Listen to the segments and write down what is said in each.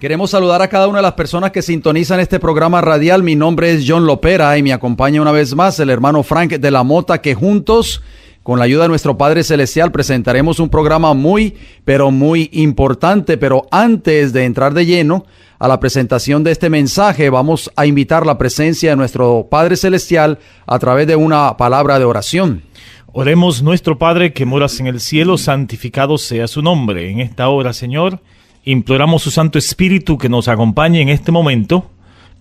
Queremos saludar a cada una de las personas que sintonizan este programa radial. Mi nombre es John Lopera y me acompaña una vez más el hermano Frank de la Mota, que juntos, con la ayuda de nuestro Padre Celestial, presentaremos un programa muy importante. Pero antes de entrar de lleno a la presentación de este mensaje, vamos a invitar la presencia de nuestro Padre Celestial a través de una palabra de oración. Oremos. Nuestro Padre que moras en el cielo, santificado sea su nombre. En esta hora, Señor, imploramos su Santo Espíritu que nos acompañe en este momento.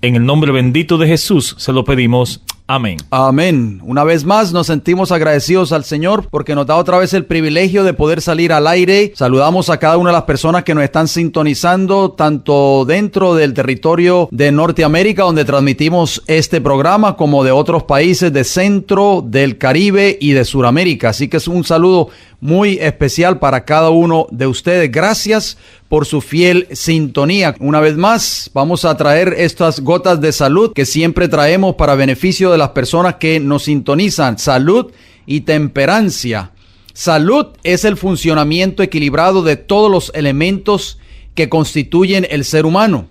En el nombre bendito de Jesús se lo pedimos. Amén. Amén. Una vez más nos sentimos agradecidos al Señor porque nos da otra vez el privilegio de poder salir al aire. Saludamos a cada una de las personas que nos están sintonizando, tanto dentro del territorio de Norteamérica, donde transmitimos este programa, como de otros países de Centro, del Caribe y de Suramérica. Así que es un saludo muy especial para cada uno de ustedes. Gracias por su fiel sintonía. Una vez más, vamos a traer estas gotas de salud que siempre traemos para beneficio de las personas que nos sintonizan. Salud y temperancia. Salud es el funcionamiento equilibrado de todos los elementos que constituyen el ser humano: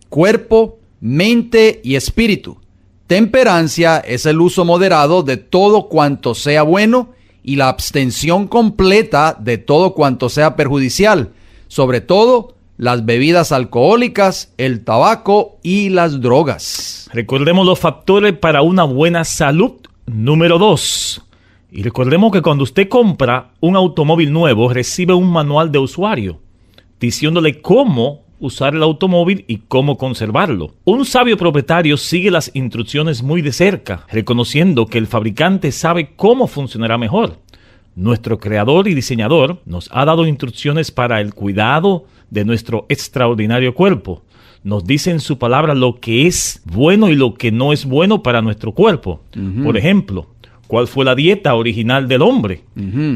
cuerpo, mente y espíritu. Temperancia es el uso moderado de todo cuanto sea bueno y la abstención completa de todo cuanto sea perjudicial, sobre todo las bebidas alcohólicas, el tabaco y las drogas. Recordemos los factores para una buena salud. Número 2. Y recordemos que cuando usted compra un automóvil nuevo, recibe un manual de usuario diciéndole cómo usar el automóvil y cómo conservarlo. Un sabio propietario sigue las instrucciones muy de cerca, reconociendo que el fabricante sabe cómo funcionará mejor. Nuestro creador y diseñador nos ha dado instrucciones para el cuidado de nuestro extraordinario cuerpo. Nos dice en su palabra lo que es bueno y lo que no es bueno para nuestro cuerpo. Por ejemplo, ¿cuál fue la dieta original del hombre?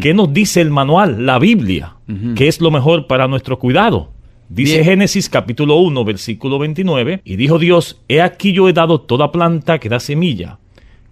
¿Qué nos dice el manual, la Biblia? ¿Qué es lo mejor para nuestro cuidado? Dice Bien. Génesis capítulo 1, versículo 29, y dijo Dios: he aquí yo he dado toda planta que da semilla,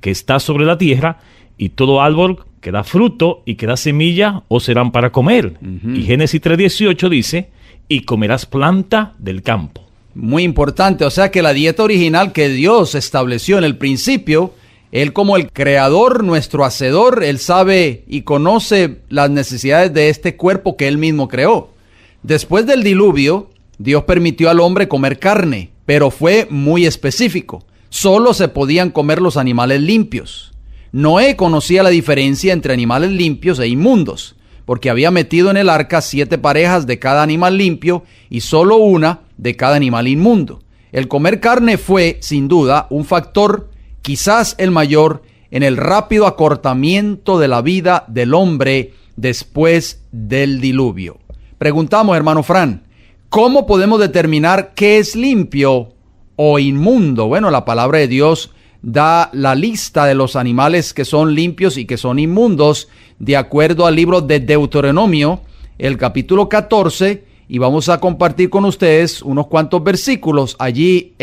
que está sobre la tierra, y todo árbol que da fruto y que da semilla os serán para comer. Y Génesis 3:18 dice: y comerás planta del campo. Muy importante, o sea que la dieta original que Dios estableció en el principio, Él como el creador, nuestro hacedor, Él sabe y conoce las necesidades de este cuerpo que Él mismo creó. Después del diluvio, Dios permitió al hombre comer carne, pero fue muy específico. Solo se podían comer los animales limpios. Noé conocía la diferencia entre animales limpios e inmundos, porque había metido en el arca 7 parejas de cada animal limpio y solo una de cada animal inmundo. El comer carne fue, sin duda, un factor, quizás el mayor, en el rápido acortamiento de la vida del hombre después del diluvio. Preguntamos, hermano Fran, ¿cómo podemos determinar qué es limpio o inmundo? Bueno, la palabra de Dios da la lista de los animales que son limpios y que son inmundos, de acuerdo al libro de Deuteronomio, el capítulo 14, y vamos a compartir con ustedes unos cuantos versículos allí,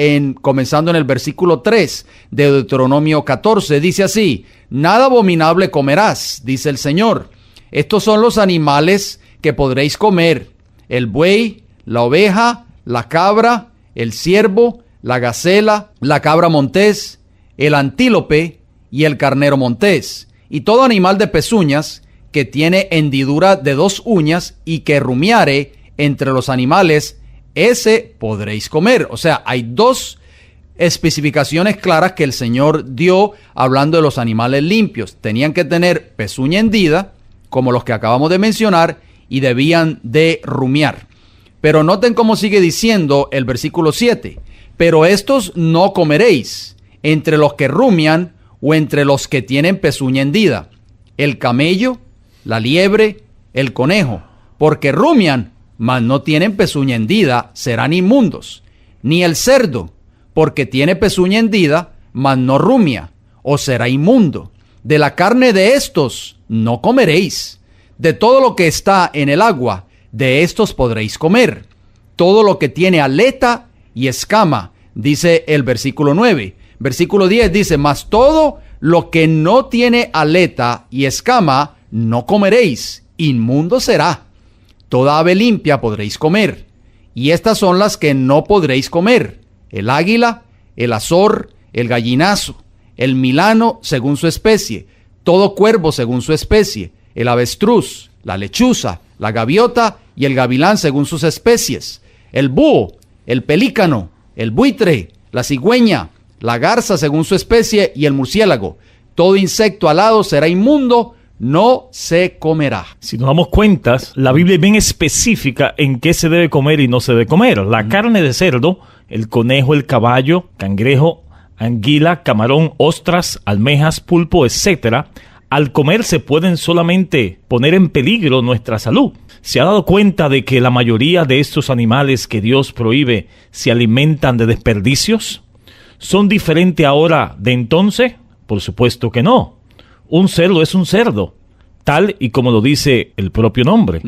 comenzando en el versículo 3 de Deuteronomio 14. Dice así: nada abominable comerás, dice el Señor. Estos son los animales que podréis comer: el buey, la oveja, la cabra, el ciervo, la gacela, la cabra montés, el antílope y el carnero montés, y todo animal de pezuñas que tiene hendidura de 2 uñas y que rumiare entre los animales, ese podréis comer. O sea, hay 2 especificaciones claras que el Señor dio hablando de los animales limpios. Tenían que tener pezuña hendida, como los que acabamos de mencionar, y debían de rumiar. Pero noten cómo sigue diciendo el versículo 7: pero estos no comeréis entre los que rumian o entre los que tienen pezuña hendida: el camello, la liebre, el conejo, porque rumian, mas no tienen pezuña hendida, serán inmundos; ni el cerdo, porque tiene pezuña hendida, mas no rumia, o será inmundo. De la carne de estos no comeréis. De todo lo que está en el agua, de estos podréis comer. Todo lo que tiene aleta y escama, dice el versículo 9. Versículo 10 dice: mas todo lo que no tiene aleta y escama no comeréis, inmundo será. Toda ave limpia podréis comer. y estas son las que no podréis comer: el águila, el azor, el gallinazo, el milano según su especie, todo cuervo según su especie, el avestruz, la lechuza, la gaviota y el gavilán según sus especies, el búho, el pelícano, el buitre, la cigüeña, la garza según su especie y el murciélago. Todo insecto alado será inmundo, no se comerá. Si nos damos cuenta, la Biblia es bien específica en qué se debe comer y no se debe comer. La carne de cerdo, el conejo, el caballo, cangrejo, anguila, camarón, ostras, almejas, pulpo, etc., al comerse pueden solamente poner en peligro nuestra salud. ¿Se ha dado cuenta de que la mayoría de estos animales que Dios prohíbe se alimentan de desperdicios? ¿Son diferentes ahora de entonces? Por supuesto que no. Un cerdo es un cerdo, tal y como lo dice el propio nombre.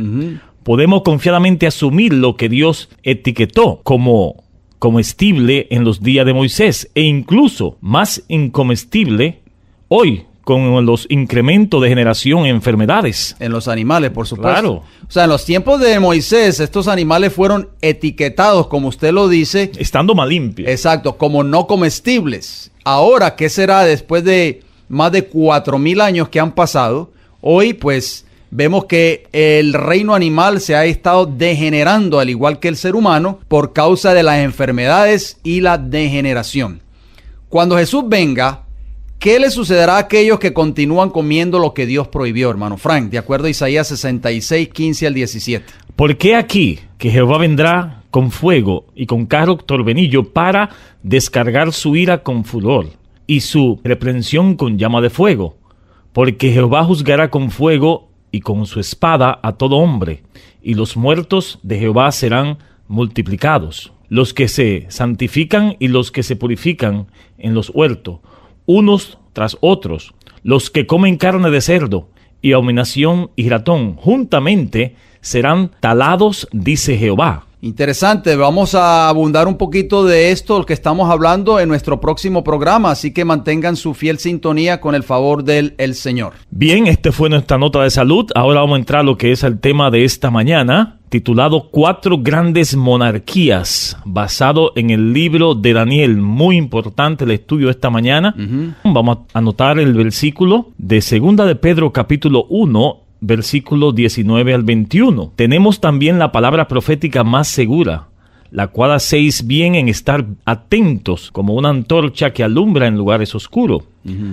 Podemos confiadamente asumir lo que Dios etiquetó como comestible en los días de Moisés, e incluso más incomestible hoy, con los incrementos de generación en enfermedades. En los animales, por supuesto. Claro. O sea, en los tiempos de Moisés, estos animales fueron etiquetados, como usted lo dice. Estando más limpios. Exacto, como no comestibles. Ahora, ¿qué será después de más de 4,000 años que han pasado? Hoy, pues, vemos que el reino animal se ha estado degenerando, al igual que el ser humano, por causa de las enfermedades y la degeneración. Cuando Jesús venga, ¿qué le sucederá a aquellos que continúan comiendo lo que Dios prohibió, hermano Frank? De acuerdo a Isaías 66, 15 al 17. Porque aquí que Jehová vendrá con fuego y con carro torbellino para descargar su ira con furor y su reprensión con llama de fuego. Porque Jehová juzgará con fuego y con su espada a todo hombre, y los muertos de Jehová serán multiplicados, los que se santifican y los que se purifican en los huertos, unos tras otros, los que comen carne de cerdo y abominación y ratón, juntamente serán talados, dice Jehová. Interesante, vamos a abundar un poquito de esto, lo que estamos hablando, en nuestro próximo programa, así que mantengan su fiel sintonía con el favor del Señor. Bien, esta fue nuestra nota de salud. Ahora vamos a entrar a lo que es el tema de esta mañana, titulado 4 grandes monarquías, basado en el libro de Daniel. Muy importante el estudio de esta mañana. Vamos a anotar el versículo de 2 de Pedro capítulo 1, versículo 19 al 21. Tenemos también la palabra profética más segura, la cual hacéis bien en estar atentos como una antorcha que alumbra en lugares oscuros,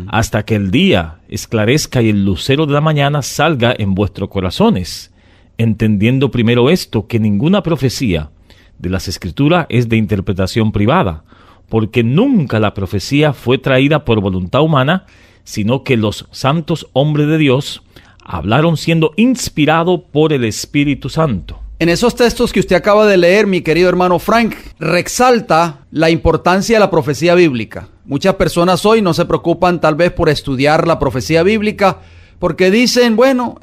hasta que el día esclarezca y el lucero de la mañana salga en vuestros corazones, entendiendo primero esto, que ninguna profecía de las Escrituras es de interpretación privada, porque nunca la profecía fue traída por voluntad humana, sino que los santos hombres de Dios hablaron siendo inspirados por el Espíritu Santo. En esos textos que usted acaba de leer, mi querido hermano Frank, resalta la importancia de la profecía bíblica. Muchas personas hoy no se preocupan tal vez por estudiar la profecía bíblica, porque dicen, bueno,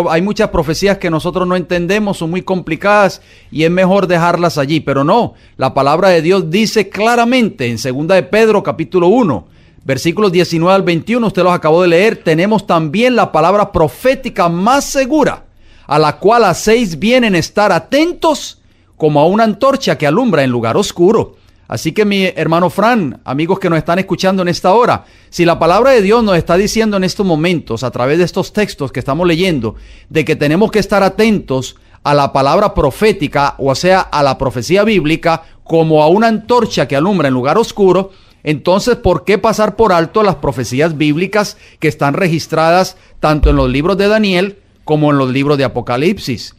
hay muchas profecías que nosotros no entendemos, son muy complicadas y es mejor dejarlas allí. Pero no, la palabra de Dios dice claramente en 2 de Pedro capítulo 1, versículos 19 al 21, usted los acabó de leer, tenemos también la palabra profética más segura, a la cual hacéis bien en estar atentos como a una antorcha que alumbra en lugar oscuro. Así que mi hermano Fran, amigos que nos están escuchando en esta hora, si la palabra de Dios nos está diciendo en estos momentos, a través de estos textos que estamos leyendo, de que tenemos que estar atentos a la palabra profética, o sea, a la profecía bíblica, como a una antorcha que alumbra en lugar oscuro, entonces, ¿por qué pasar por alto las profecías bíblicas que están registradas tanto en los libros de Daniel como en los libros de Apocalipsis?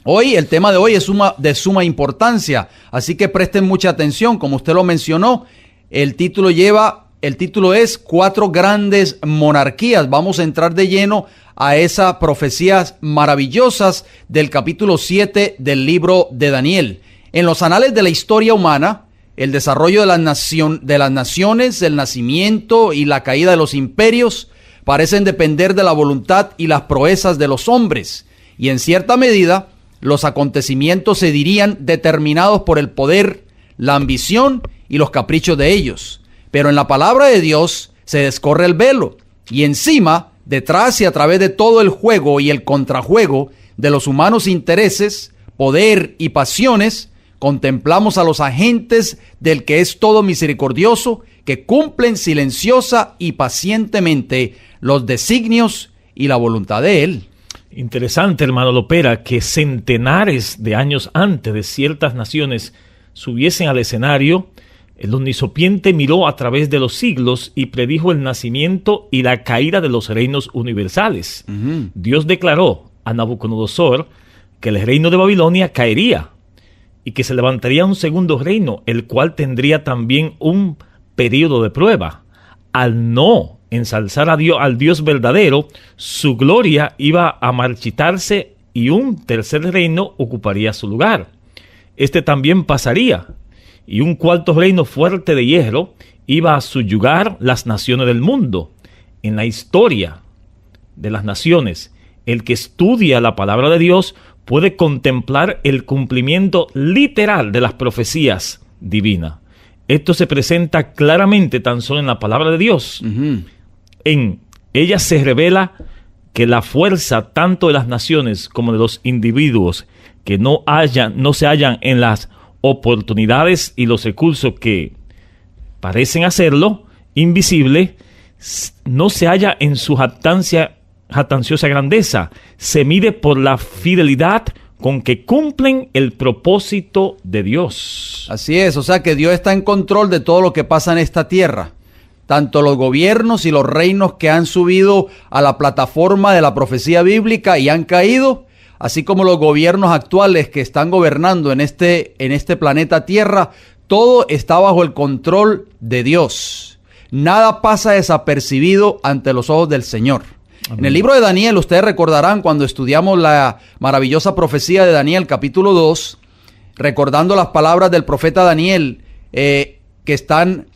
Hoy, el tema de hoy es de suma importancia, así que presten mucha atención. Como usted lo mencionó, el título es 4 grandes monarquías. Vamos a entrar de lleno a esas profecías maravillosas del capítulo 7 del libro de Daniel. En los anales de la historia humana, el desarrollo de las naciones, el nacimiento y la caída de los imperios parecen depender de la voluntad y las proezas de los hombres, y en cierta medida los acontecimientos se dirían determinados por el poder, la ambición y los caprichos de ellos. Pero en la palabra de Dios se descorre el velo, y encima, detrás y a través de todo el juego y el contrajuego de los humanos intereses, poder y pasiones, contemplamos a los agentes del que es todo misericordioso, que cumplen silenciosa y pacientemente los designios y la voluntad de Él. Interesante, hermano Lopera, que centenares de años antes de ciertas naciones subiesen al escenario, el omnisapiente miró a través de los siglos y predijo el nacimiento y la caída de los reinos universales. Dios declaró a Nabucodonosor que el reino de Babilonia caería y que se levantaría un segundo reino, el cual tendría también un periodo de prueba. Al no ensalzar a Dios, al Dios verdadero, su gloria iba a marchitarse y un tercer reino ocuparía su lugar. Este también pasaría, y un cuarto reino fuerte de hierro iba a subyugar las naciones del mundo. En la historia de las naciones, el que estudia la palabra de Dios puede contemplar el cumplimiento literal de las profecías divinas. Esto se presenta claramente tan solo en la palabra de Dios. En ella se revela que la fuerza tanto de las naciones como de los individuos que no se hallan en las oportunidades y los recursos que parecen hacerlo invisible, no se halla en su jactanciosa grandeza, se mide por la fidelidad con que cumplen el propósito de Dios. Así es, o sea que Dios está en control de todo lo que pasa en esta tierra. Tanto los gobiernos y los reinos que han subido a la plataforma de la profecía bíblica y han caído, así como los gobiernos actuales que están gobernando en este planeta Tierra, todo está bajo el control de Dios. Nada pasa desapercibido ante los ojos del Señor. Amén. En el libro de Daniel, ustedes recordarán cuando estudiamos la maravillosa profecía de Daniel, capítulo 2, recordando las palabras del profeta Daniel, que están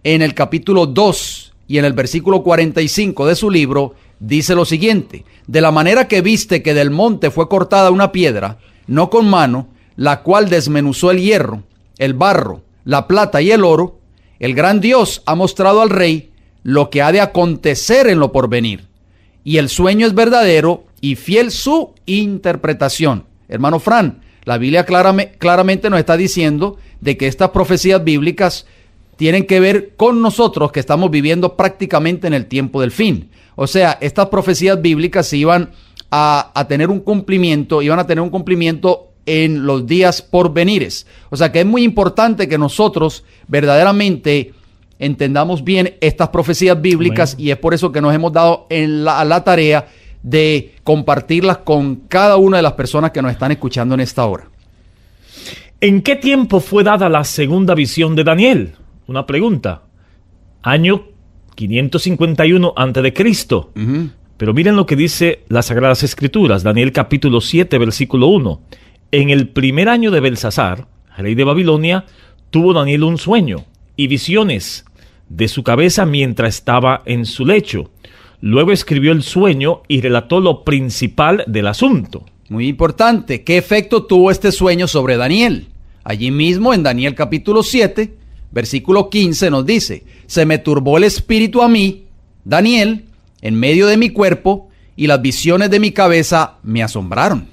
en el capítulo 2 y en el versículo 45 de su libro, dice lo siguiente: de la manera que viste que del monte fue cortada una piedra, no con mano, la cual desmenuzó el hierro, el barro, la plata y el oro, el gran Dios ha mostrado al rey lo que ha de acontecer en lo porvenir. Y el sueño es verdadero y fiel su interpretación. Hermano Fran, la Biblia claramente nos está diciendo de que estas profecías bíblicas tienen que ver con nosotros que estamos viviendo prácticamente en el tiempo del fin. O sea, estas profecías bíblicas iban a tener un cumplimiento, en los días por venires. O sea que es muy importante que nosotros verdaderamente entendamos bien estas profecías bíblicas. Amén. Y es por eso que nos hemos dado a la tarea de compartirlas con cada una de las personas que nos están escuchando en esta hora. ¿En qué tiempo fue dada la segunda visión de Daniel? Una pregunta. Año 551 a.C. Pero miren lo que dice las Sagradas Escrituras. Daniel capítulo 7, versículo 1. En el primer año de Belsasar, rey de Babilonia, tuvo Daniel un sueño y visiones de su cabeza mientras estaba en su lecho. Luego escribió el sueño y relató lo principal del asunto. Muy importante. ¿Qué efecto tuvo este sueño sobre Daniel? Allí mismo en Daniel capítulo 7, versículo 15 nos dice: se me turbó el espíritu a mí, Daniel, en medio de mi cuerpo, y las visiones de mi cabeza me asombraron.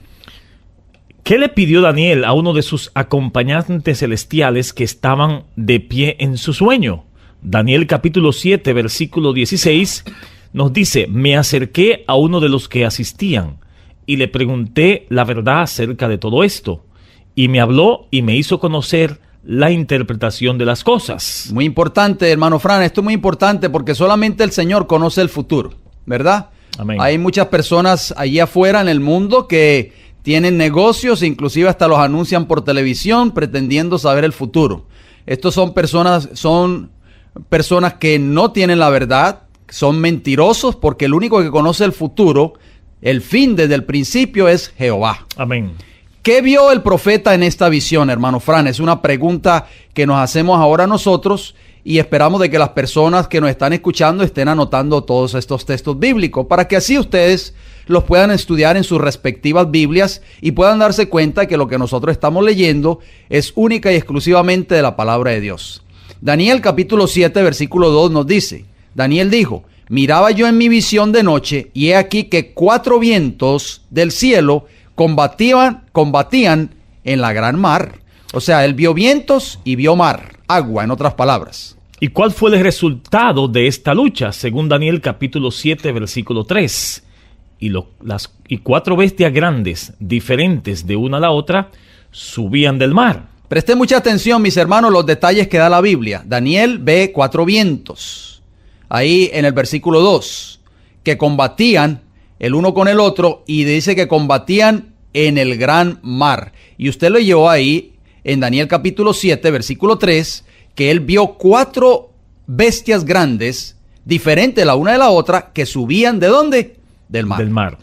¿Qué le pidió Daniel a uno de sus acompañantes celestiales que estaban de pie en su sueño? Daniel capítulo 7, versículo 16 nos dice: me acerqué a uno de los que asistían y le pregunté la verdad acerca de todo esto, y me habló y me hizo conocer la interpretación de las cosas. Muy importante, hermano Fran, esto es muy importante porque solamente el Señor conoce el futuro, ¿verdad? Amén. Hay muchas personas allí afuera en el mundo que tienen negocios, inclusive hasta los anuncian por televisión pretendiendo saber el futuro. Estos son personas que no tienen la verdad, son mentirosos, porque el único que conoce el futuro, el fin desde el principio, es Jehová. Amén. ¿Qué vio el profeta en esta visión, hermano Fran? Es una pregunta que nos hacemos ahora nosotros y esperamos de que las personas que nos están escuchando estén anotando todos estos textos bíblicos para que así ustedes los puedan estudiar en sus respectivas Biblias y puedan darse cuenta que lo que nosotros estamos leyendo es única y exclusivamente de la palabra de Dios. Daniel capítulo 7, versículo 2 nos dice: Daniel dijo: miraba yo en mi visión de noche, y he aquí que 4 vientos del cielo combatían en la gran mar. O sea, él vio vientos y vio mar, agua, en otras palabras. ¿Y cuál fue el resultado de esta lucha? Según Daniel capítulo 7, versículo 3. Y 4 bestias grandes, diferentes de una a la otra, subían del mar. Presten mucha atención, mis hermanos, los detalles que da la Biblia. Daniel ve 4 vientos, ahí en el versículo 2, que combatían el uno con el otro, y dice que combatían en el gran mar. Y usted lo llevó ahí en Daniel capítulo 7, versículo 3, que él vio 4 bestias grandes, diferentes la una de la otra, que subían ¿de dónde? Del mar. Del mar.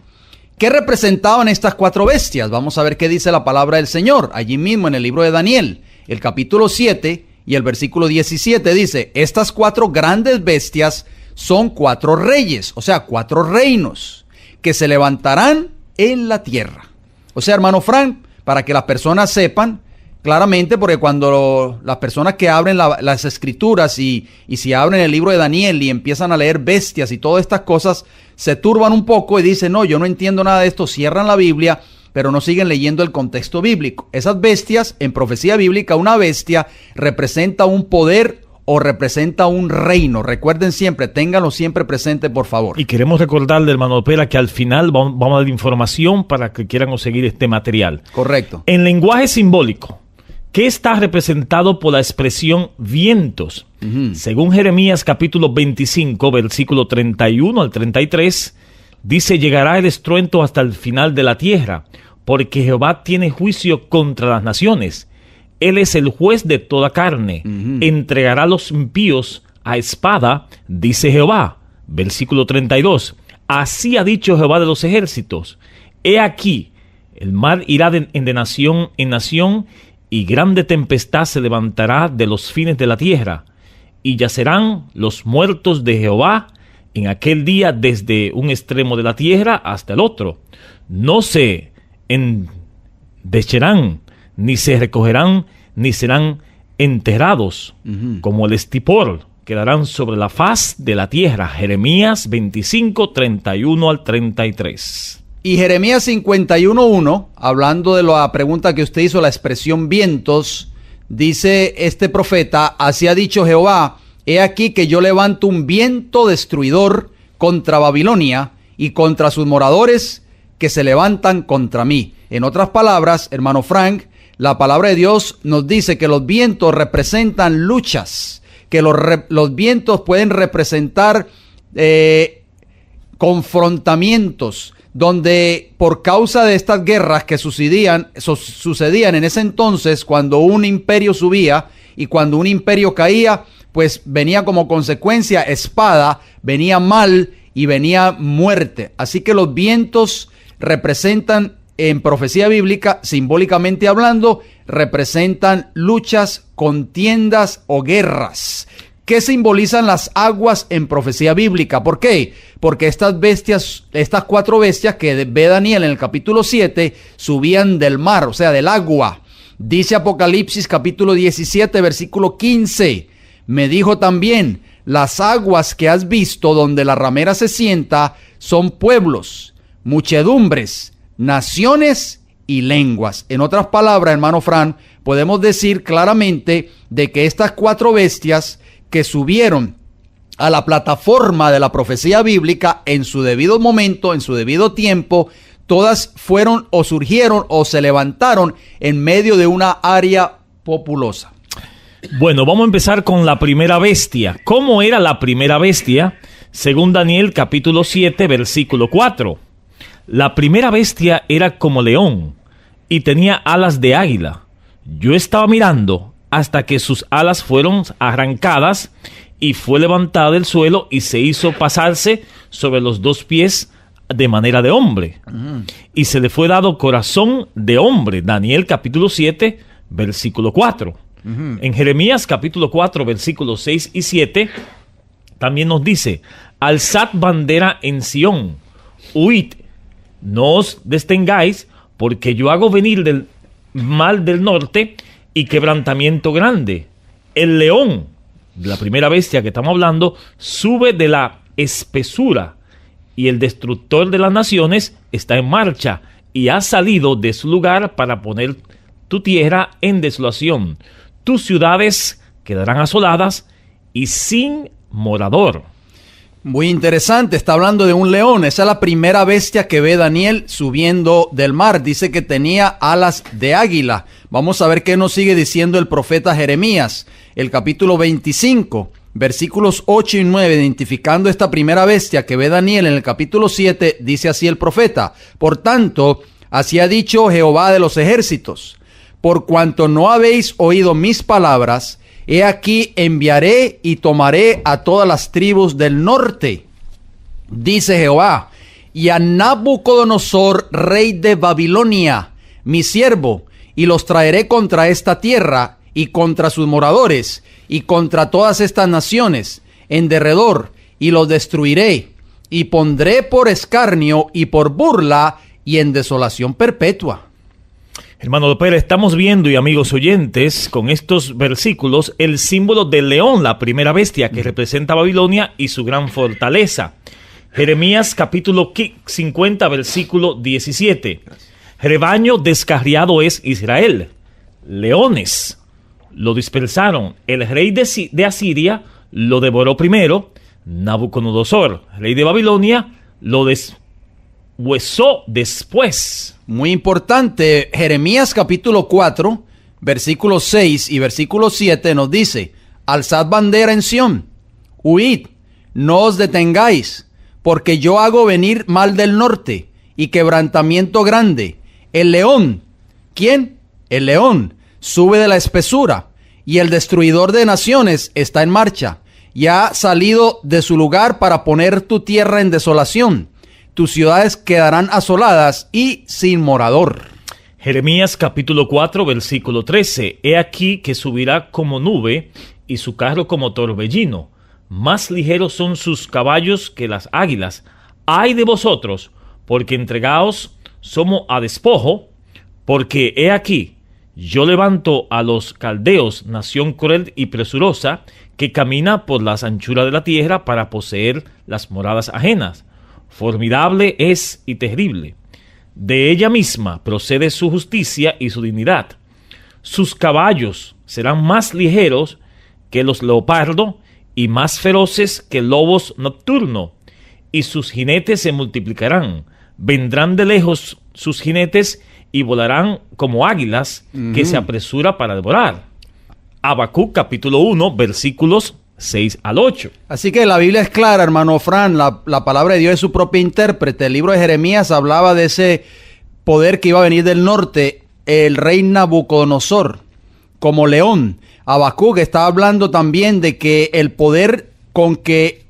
¿Qué representaban estas 4 bestias? Vamos a ver qué dice la palabra del Señor, allí mismo en el libro de Daniel, el capítulo 7 y el versículo 17 dice, estas 4 grandes bestias son 4 reyes, o sea, 4 reinos, que se levantarán en la tierra. O sea, hermano Frank, para que las personas sepan claramente, porque cuando las personas que abren las escrituras y si abren el libro de Daniel y empiezan a leer bestias y todas estas cosas, se turban un poco y dicen, no, yo no entiendo nada de esto, cierran la Biblia, pero no siguen leyendo el contexto bíblico. Esas bestias, en profecía bíblica, una bestia representa un poder o representa un reino. Recuerden siempre, ténganlo siempre presente, por favor. Y queremos recordarle, hermano Opera, que al final vamos a dar información para que quieran conseguir este material. Correcto. En lenguaje simbólico, ¿qué está representado por la expresión vientos? Según Jeremías capítulo 25, versículo 31 al 33, dice, llegará el estruendo hasta el final de la tierra, porque Jehová tiene juicio contra las naciones. Él es el juez de toda carne. Entregará a los impíos a espada, dice Jehová. Versículo 32. Así ha dicho Jehová de los ejércitos. He aquí, el mar irá de nación en nación, y grande tempestad se levantará de los fines de la tierra. Y yacerán los muertos de Jehová en aquel día desde un extremo de la tierra hasta el otro. No se endecharán, ni se recogerán, ni serán enterrados, como el estipor, quedarán sobre la faz de la tierra. Jeremías 25, 31 al 33. Y Jeremías 51:1, hablando de la pregunta que usted hizo, la expresión vientos, dice este profeta, así ha dicho Jehová, he aquí que yo levanto un viento destruidor contra Babilonia y contra sus moradores que se levantan contra mí. En otras palabras, hermano Frank, la palabra de Dios nos dice que los vientos representan luchas, que los vientos pueden representar confrontamientos, donde por causa de estas guerras que sucedían en ese entonces, cuando un imperio subía y cuando un imperio caía, pues venía como consecuencia espada, venía mal y venía muerte. Así que los vientos representan, en profecía bíblica, simbólicamente hablando, representan luchas, contiendas o guerras. ¿Qué simbolizan las aguas en profecía bíblica? ¿Por qué? Porque estas 4 bestias que ve Daniel en el capítulo 7 subían del mar, o sea, del agua. Dice Apocalipsis capítulo 17, versículo 15. Me dijo también, las aguas que has visto donde la ramera se sienta son pueblos, muchedumbres, naciones y lenguas. En otras palabras, hermano Fran, podemos decir claramente de que estas 4 bestias que subieron a la plataforma de la profecía bíblica en su debido momento, en su debido tiempo, todas fueron o surgieron o se levantaron en medio de una área populosa. Bueno, vamos a empezar con la primera bestia. ¿Cómo era la primera bestia? Según Daniel capítulo 7, versículo 4. La primera bestia era como león y tenía alas de águila. Yo estaba mirando hasta que sus alas fueron arrancadas y fue levantada del suelo y se hizo pasarse sobre los 2 pies de manera de hombre. Y se le fue dado corazón de hombre. Daniel capítulo 7, versículo 4. En Jeremías capítulo 4, versículos 6 y 7, también nos dice, alzad bandera en Sión, huid, no os detengáis, porque yo hago venir del mal del norte y quebrantamiento grande. El león, la primera bestia que estamos hablando, sube de la espesura y el destructor de las naciones está en marcha y ha salido de su lugar para poner tu tierra en desolación. Tus ciudades quedarán asoladas y sin morador. Muy interesante, está hablando de un león. Esa es la primera bestia que ve Daniel subiendo del mar. Dice que tenía alas de águila. Vamos a ver qué nos sigue diciendo el profeta Jeremías. El capítulo 25, versículos 8 y 9, identificando esta primera bestia que ve Daniel en el capítulo 7, dice así el profeta: por tanto, así ha dicho Jehová de los ejércitos, por cuanto no habéis oído mis palabras, he aquí enviaré y tomaré a todas las tribus del norte, dice Jehová, y a Nabucodonosor, rey de Babilonia, mi siervo, y los traeré contra esta tierra y contra sus moradores y contra todas estas naciones en derredor, y los destruiré, y pondré por escarnio y por burla y en desolación perpetua. Hermano Lopera, estamos viendo, y amigos oyentes, con estos versículos, el símbolo del león, la primera bestia que representa a Babilonia y su gran fortaleza. Jeremías capítulo 50, versículo 17. Rebaño descarriado es Israel, leones lo dispersaron, el rey de Asiria lo devoró primero, Nabucodonosor, rey de Babilonia, lo deshuesó después. Muy importante, Jeremías capítulo 4, versículos 6 y versículo 7 nos dice: alzad bandera en Sión, huid, no os detengáis, porque yo hago venir mal del norte y quebrantamiento grande. El león, ¿quién? El león sube de la espesura, y el destruidor de naciones está en marcha, y ha salido de su lugar para poner tu tierra en desolación. Tus ciudades quedarán asoladas y sin morador. Jeremías capítulo 4, versículo 13. He aquí que subirá como nube y su carro como torbellino. Más ligeros son sus caballos que las águilas. Ay de vosotros, porque entregaos somos a despojo, porque he aquí, yo levanto a los caldeos, nación cruel y presurosa, que camina por las anchuras de la tierra para poseer las moradas ajenas. Formidable es y terrible. De ella misma procede su justicia y su dignidad. Sus caballos serán más ligeros que los leopardos y más feroces que lobos nocturnos, y sus jinetes se multiplicarán. Vendrán de lejos sus jinetes y volarán como águilas que se apresura para devorar. Habacuc capítulo 1, versículos 6 al 8. Así que la Biblia es clara, hermano Fran, la palabra de Dios es su propia intérprete. El libro de Jeremías hablaba de ese poder que iba a venir del norte, el rey Nabucodonosor, como león. Habacuc estaba hablando también de que el poder con que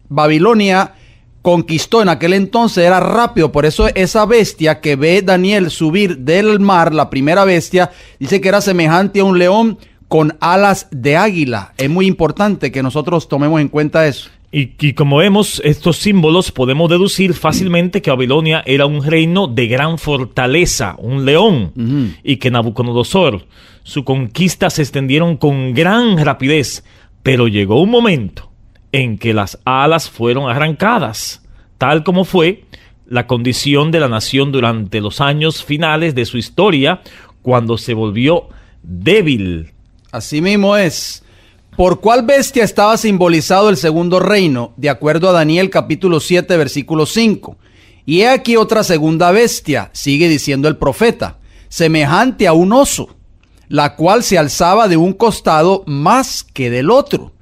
Babilonia conquistó en aquel entonces era rápido. Por eso esa bestia que ve Daniel subir del mar, la primera bestia, dice que era semejante a un león con alas de águila. Es muy importante que nosotros tomemos en cuenta eso. Y como vemos estos símbolos, podemos deducir fácilmente que Babilonia era un reino de gran fortaleza, un león, y que Nabucodonosor, su conquista se extendieron con gran rapidez, pero llegó un momento en que las alas fueron arrancadas, tal como fue la condición de la nación durante los años finales de su historia, cuando se volvió débil. Así mismo es. ¿Por cuál bestia estaba simbolizado el segundo reino? De acuerdo a Daniel capítulo 7, versículo 5. Y he aquí otra segunda bestia, sigue diciendo el profeta, semejante a un oso, la cual se alzaba de un costado más que del otro,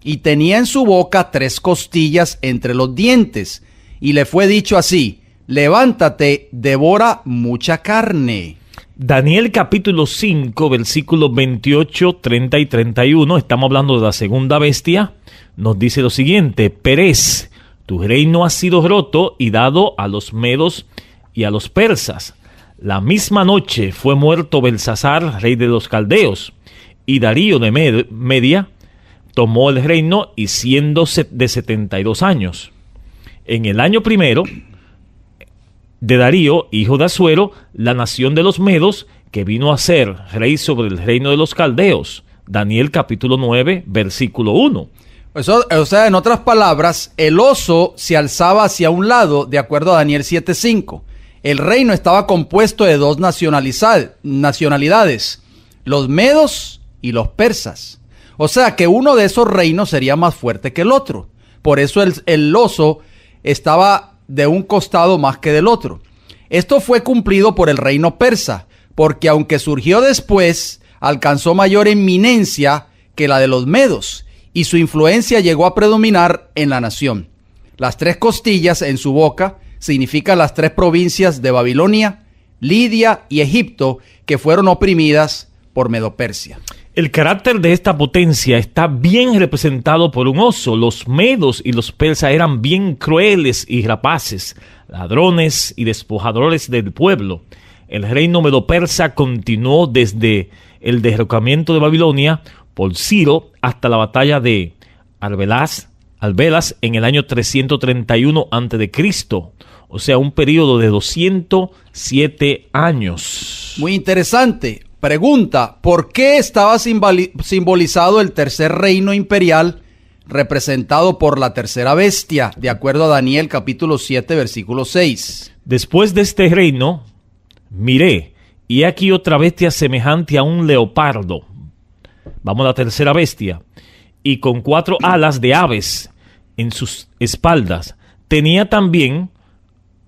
y tenía en su boca 3 costillas entre los dientes, y le fue dicho así: levántate, devora mucha carne. Daniel capítulo 5, versículos 28, 30 y 31, estamos hablando de la segunda bestia, nos dice lo siguiente: Perez, tu reino ha sido roto y dado a los medos y a los persas. La misma noche fue muerto Belsasar, rey de los caldeos, y Darío de Media tomó el reino, y siendo de 72 años. En el año primero de Darío, hijo de Asuero, la nación de los medos, que vino a ser rey sobre el reino de los caldeos. Daniel capítulo 9, versículo 1. O sea, en otras palabras, el oso se alzaba hacia un lado, de acuerdo a Daniel 7:5. El reino estaba compuesto de dos nacionalidades, los medos y los persas. O sea que uno de esos reinos sería más fuerte que el otro. Por eso el oso estaba de un costado más que del otro. Esto fue cumplido por el reino persa, porque aunque surgió después, alcanzó mayor eminencia que la de los medos, y su influencia llegó a predominar en la nación. Las tres costillas en su boca significan las tres provincias de Babilonia, Lidia y Egipto, que fueron oprimidas por Medo-Persia. El carácter de esta potencia está bien representado por un oso. Los medos y los persas eran bien crueles y rapaces, ladrones y despojadores del pueblo. El reino medo-persa continuó desde el derrocamiento de Babilonia por Ciro hasta la batalla de Arbelas en el año 331 a.C., o sea, un periodo de 207 años. Muy interesante. Pregunta, ¿por qué estaba simbolizado el tercer reino imperial representado por la tercera bestia, de acuerdo a Daniel capítulo 7, versículo 6? Después de este reino, miré, y aquí otra bestia semejante a un leopardo. Vamos a la tercera bestia. Y con 4 alas de aves en sus espaldas. Tenía también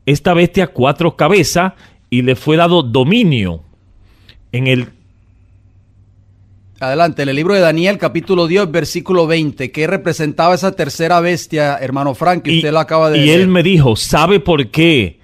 esta bestia 4 cabezas y le fue dado dominio. Adelante, en el libro de Daniel, capítulo 10, versículo 20, ¿qué representaba esa tercera bestia, hermano Frank, que usted lo acaba de decir? Y él me dijo, ¿sabe por qué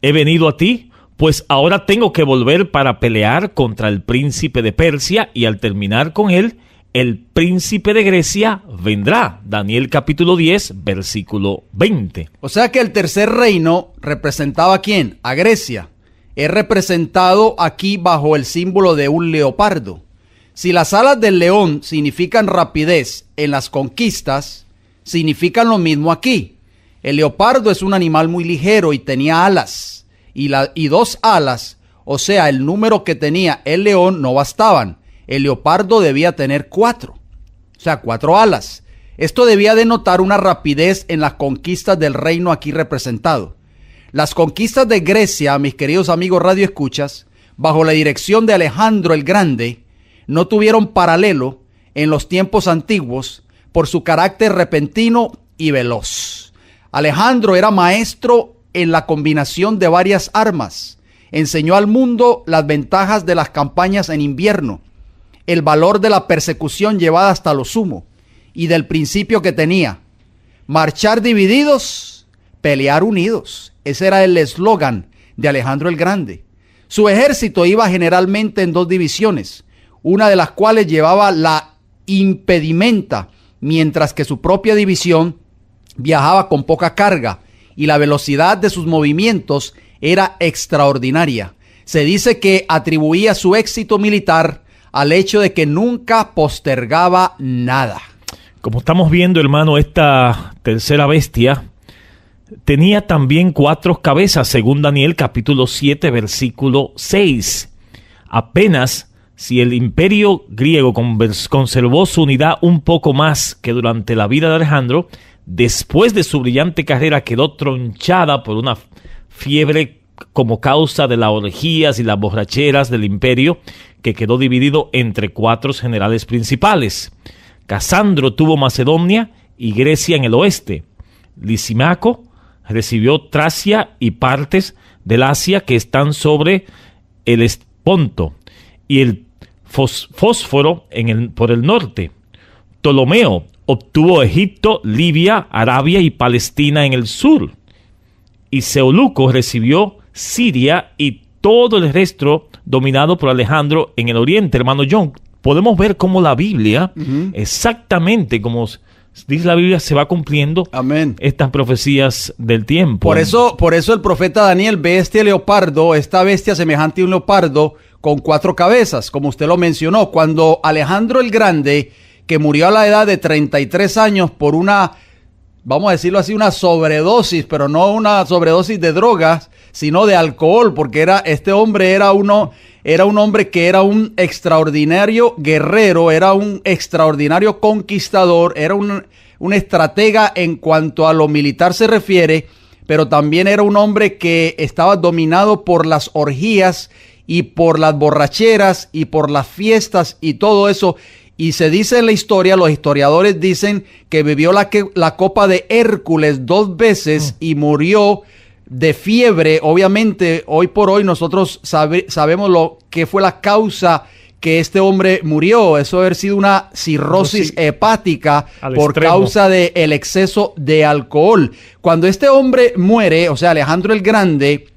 he venido a ti? Pues ahora tengo que volver para pelear contra el príncipe de Persia, y al terminar con él, el príncipe de Grecia vendrá. Daniel capítulo 10, versículo 20. O sea que el tercer reino representaba ¿a quién? A Grecia. Es representado aquí bajo el símbolo de un leopardo. Si las alas del león significan rapidez en las conquistas, significan lo mismo aquí. El leopardo es un animal muy ligero y tenía alas. Y 2 alas, o sea, el número que tenía el león, no bastaban. El leopardo debía tener 4. O sea, 4 alas. Esto debía denotar una rapidez en las conquistas del reino aquí representado. Las conquistas de Grecia, mis queridos amigos radioescuchas, bajo la dirección de Alejandro el Grande, no tuvieron paralelo en los tiempos antiguos por su carácter repentino y veloz. Alejandro era maestro en la combinación de varias armas. Enseñó al mundo las ventajas de las campañas en invierno, el valor de la persecución llevada hasta lo sumo y del principio que tenía: marchar divididos, pelear unidos. Ese era el eslogan de Alejandro el Grande. Su ejército iba generalmente en 2 divisiones, una de las cuales llevaba la impedimenta, mientras que su propia división viajaba con poca carga, y la velocidad de sus movimientos era extraordinaria. Se dice que atribuía su éxito militar al hecho de que nunca postergaba nada. Como estamos viendo, hermano, esta tercera bestia tenía también 4 cabezas, según Daniel capítulo 7, versículo 6. Apenas si el imperio griego conservó su unidad un poco más que durante la vida de Alejandro, después de su brillante carrera quedó tronchada por una fiebre como causa de las orgías y las borracheras del imperio, que quedó dividido entre 4 generales principales. Casandro tuvo Macedonia y Grecia en el oeste. Lisímaco recibió Tracia y partes del Asia que están sobre el Ponto, y el Fósforo por el norte. Ptolomeo obtuvo Egipto, Libia, Arabia y Palestina en el sur. Y Seuluco recibió Siria y todo el resto dominado por Alejandro en el oriente. Hermano John, podemos ver cómo la Biblia, exactamente como dice la Biblia, se va cumpliendo. Amén. Estas profecías del tiempo. Por eso el profeta Daniel ve este leopardo, esta bestia semejante a un leopardo con 4 cabezas, como usted lo mencionó. Cuando Alejandro el Grande, que murió a la edad de 33 años por una, vamos a decirlo así, una sobredosis, pero no una sobredosis de drogas, sino de alcohol, porque este hombre era un hombre que era un extraordinario guerrero, era un extraordinario conquistador, era un estratega en cuanto a lo militar se refiere, pero también era un hombre que estaba dominado por las orgías y por las borracheras y por las fiestas y todo eso. Y se dice en la historia, los historiadores dicen que bebió la copa de Hércules 2 veces y murió de fiebre. Obviamente, hoy por hoy nosotros sabemos lo que fue la causa que este hombre murió. Eso debe haber sido una cirrosis hepática por causa del exceso de alcohol. Cuando este hombre muere, o sea, Alejandro el Grande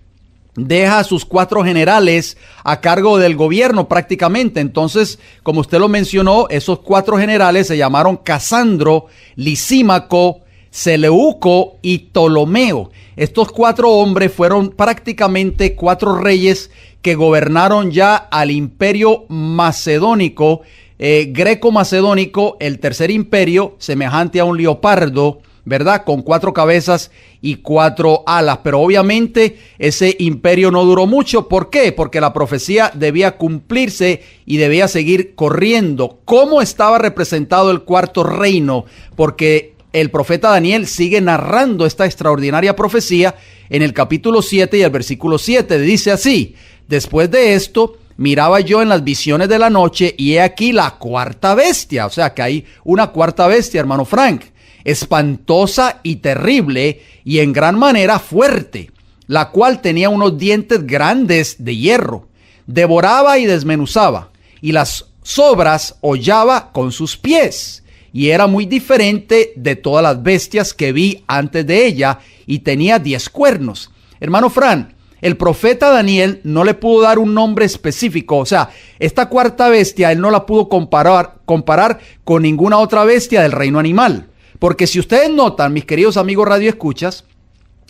deja a sus 4 generales a cargo del gobierno prácticamente. Entonces, como usted lo mencionó, esos 4 generales se llamaron Casandro, Lisímaco, Seleuco y Ptolomeo. Estos 4 hombres fueron prácticamente 4 reyes que gobernaron ya al imperio macedónico, greco-macedónico, el tercer imperio, semejante a un leopardo, ¿verdad? Con 4 cabezas y 4 alas. Pero obviamente ese imperio no duró mucho. ¿Por qué? Porque la profecía debía cumplirse y debía seguir corriendo. ¿Cómo estaba representado el cuarto reino? Porque el profeta Daniel sigue narrando esta extraordinaria profecía en el capítulo 7 y el versículo 7. Dice así: después de esto, miraba yo en las visiones de la noche y he aquí la cuarta bestia. O sea que hay una cuarta bestia, hermano Frank, espantosa y terrible y en gran manera fuerte, la cual tenía unos dientes grandes de hierro, devoraba y desmenuzaba, y las sobras hollaba con sus pies, y era muy diferente de todas las bestias que vi antes de ella, y tenía 10 cuernos. Hermano Fran, el profeta Daniel no le pudo dar un nombre específico. O sea, esta cuarta bestia él no la pudo comparar con ninguna otra bestia del reino animal. Porque si ustedes notan, mis queridos amigos radioescuchas,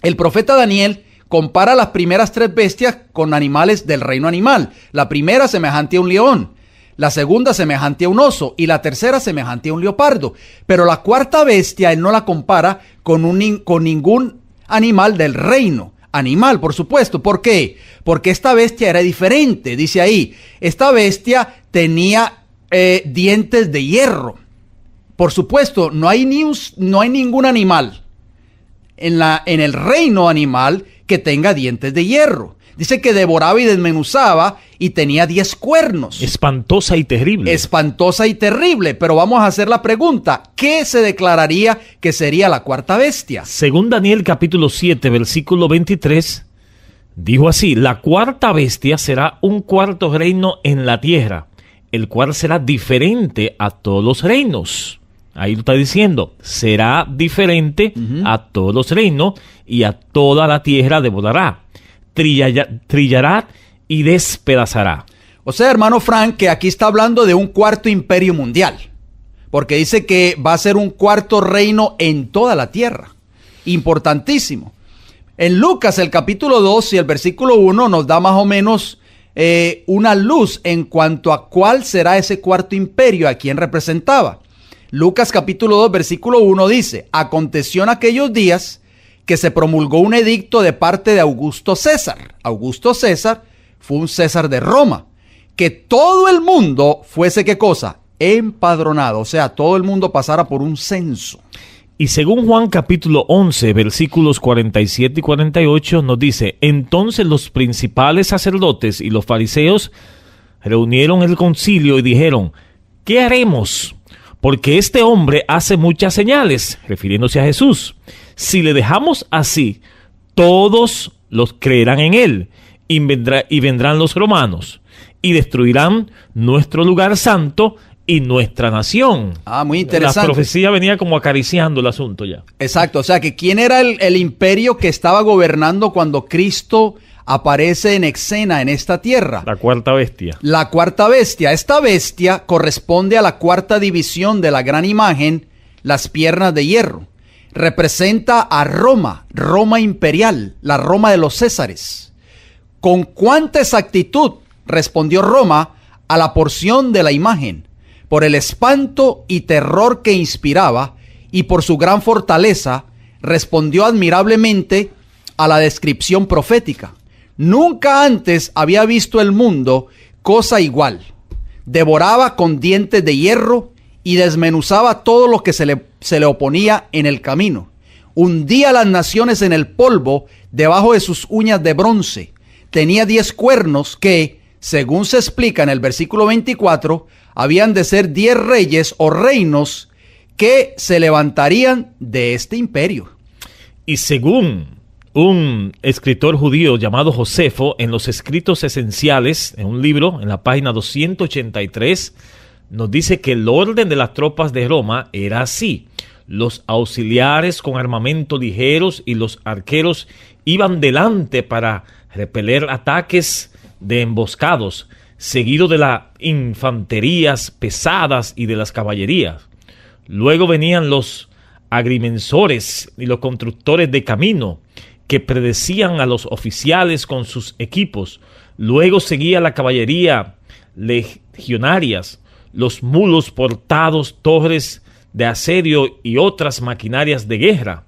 el profeta Daniel compara las primeras 3 bestias con animales del reino animal. La primera semejante a un león, la segunda semejante a un oso y la tercera semejante a un leopardo. Pero la cuarta bestia él no la compara con ningún animal del reino animal, por supuesto. ¿Por qué? Porque esta bestia era diferente. Dice ahí, esta bestia tenía dientes de hierro. Por supuesto, no hay ningún animal en el reino animal que tenga dientes de hierro. Dice que devoraba y desmenuzaba y tenía 10 cuernos. Espantosa y terrible. Espantosa y terrible. Pero vamos a hacer la pregunta: ¿qué se declararía que sería la cuarta bestia? Según Daniel capítulo 7, versículo 23, dijo así: la cuarta bestia será un cuarto reino en la tierra, el cual será diferente a todos los reinos. Ahí lo está diciendo, será diferente a todos los reinos y a toda la tierra devorará. Trillará y despedazará. O sea, hermano Frank, que aquí está hablando de un cuarto imperio mundial, porque dice que va a ser un cuarto reino en toda la tierra. Importantísimo. En Lucas, el capítulo 2 y el versículo 1 nos da más o menos una luz en cuanto a cuál será ese cuarto imperio, a quién representaba. Lucas capítulo 2, versículo 1 dice: aconteció en aquellos días que se promulgó un edicto de parte de Augusto César. Augusto César fue un César de Roma, que todo el mundo fuese, ¿qué cosa? Empadronado, o sea, todo el mundo pasara por un censo. Y según Juan capítulo 11, versículos 47 y 48 nos dice: entonces los principales sacerdotes y los fariseos reunieron el concilio y dijeron: ¿qué haremos? Porque este hombre hace muchas señales, refiriéndose a Jesús. Si le dejamos así, todos los creerán en él, y vendrán los romanos, y destruirán nuestro lugar santo y nuestra nación. Muy interesante. La profecía venía como acariciando el asunto ya. Exacto, o sea que ¿quién era el imperio que estaba gobernando cuando Cristo aparece en escena en esta tierra? La cuarta bestia. La cuarta bestia. Esta bestia corresponde a la cuarta división de la gran imagen, las piernas de hierro. Representa a Roma, Roma imperial, la Roma de los Césares. ¿Con cuánta exactitud respondió Roma a la porción de la imagen? Por el espanto y terror que inspiraba y por su gran fortaleza, respondió admirablemente a la descripción profética. Nunca antes había visto el mundo cosa igual. Devoraba con dientes de hierro y desmenuzaba todo lo que se le oponía en el camino. hundía las naciones en el polvo debajo de sus uñas de bronce. Tenía 10 cuernos que, según se explica en el versículo 24, habían de ser 10 reyes o reinos que se levantarían de este imperio. Y según un escritor judío llamado Josefo, en los escritos esenciales, en un libro, en la página 283, nos dice que el orden de las tropas de Roma era así. Los auxiliares con armamento ligeros y los arqueros iban delante para repeler ataques de emboscados, seguido de las infanterías pesadas y de las caballerías. Luego venían los agrimensores y los constructores de camino, que predecían a los oficiales con sus equipos. Luego seguía la caballería legionarias, los mulos portados, torres de asedio y otras maquinarias de guerra.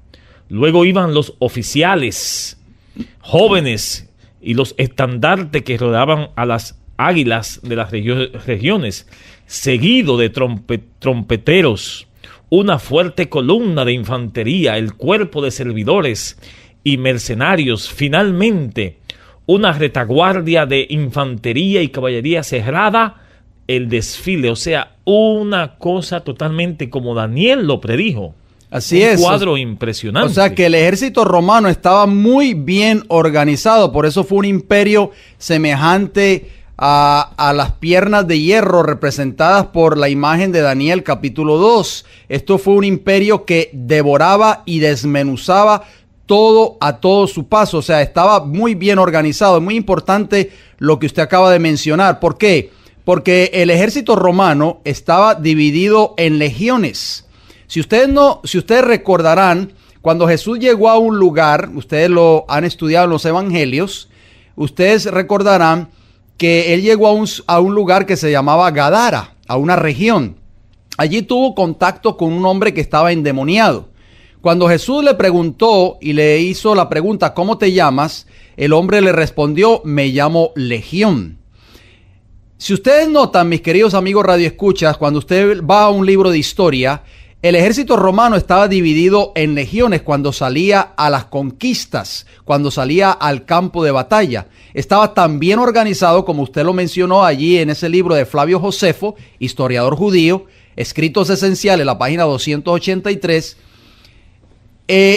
Luego iban los oficiales jóvenes y los estandartes que rodeaban a las águilas de las regiones, seguido de trompeteros, una fuerte columna de infantería, el cuerpo de servidores y mercenarios, finalmente una retaguardia de infantería y caballería cerrada el desfile, o sea, una cosa totalmente como Daniel lo predijo. Así es. Un cuadro impresionante. O sea que el ejército romano estaba muy bien organizado, por eso fue un imperio semejante a las piernas de hierro representadas por la imagen de Daniel capítulo 2. Esto fue un imperio que devoraba y desmenuzaba todo a todo su paso, o sea, estaba muy bien organizado. Es muy importante lo que usted acaba de mencionar. ¿Por qué? Porque el ejército romano estaba dividido en legiones. Si ustedes recordarán, cuando Jesús llegó a un lugar, ustedes lo han estudiado en los evangelios, ustedes recordarán que él llegó a un lugar que se llamaba Gadara, a una región. Allí tuvo contacto con un hombre que estaba endemoniado. Cuando Jesús le preguntó y le hizo la pregunta, ¿cómo te llamas?, el hombre le respondió, me llamo Legión. Si ustedes notan, mis queridos amigos radioescuchas, cuando usted va a un libro de historia, el ejército romano estaba dividido en legiones cuando salía a las conquistas, cuando salía al campo de batalla. Estaba tan bien organizado como usted lo mencionó allí en ese libro de Flavio Josefo, historiador judío, Escritos Esenciales, la página 283.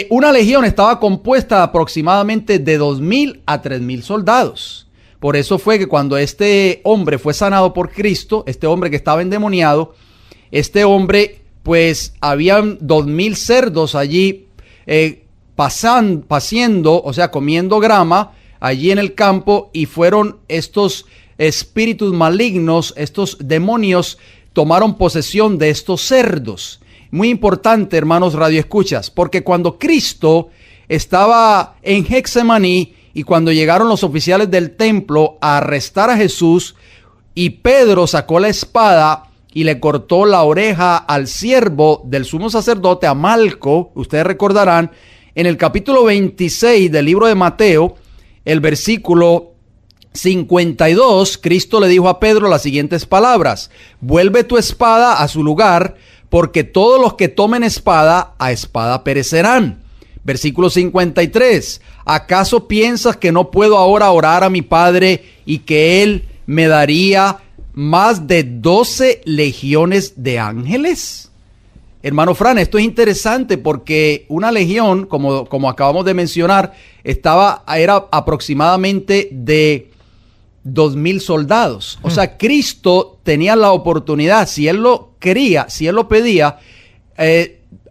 Una legión estaba compuesta aproximadamente de 2,000 a 3,000 soldados. Por eso fue que cuando este hombre fue sanado por Cristo, este hombre que estaba endemoniado, este hombre, pues habían 2,000 cerdos allí paciendo, o sea, comiendo grama allí en el campo, y fueron estos espíritus malignos, estos demonios, tomaron posesión de estos cerdos. Muy importante, hermanos radioescuchas, porque cuando Cristo estaba en Getsemaní y cuando llegaron los oficiales del templo a arrestar a Jesús, y Pedro sacó la espada y le cortó la oreja al siervo del sumo sacerdote, a Malco, ustedes recordarán, en el capítulo 26 del libro de Mateo, el versículo 52, Cristo le dijo a Pedro las siguientes palabras: vuelve tu espada a su lugar, porque todos los que tomen espada, a espada perecerán. Versículo 53. ¿Acaso piensas que no puedo ahora orar a mi Padre y que Él me daría más de 12 legiones de ángeles? Hermano Fran, esto es interesante porque una legión, como acabamos de mencionar, era aproximadamente de 2,000 soldados. O sea, Cristo tenía la oportunidad, si él lo quería, si él lo pedía,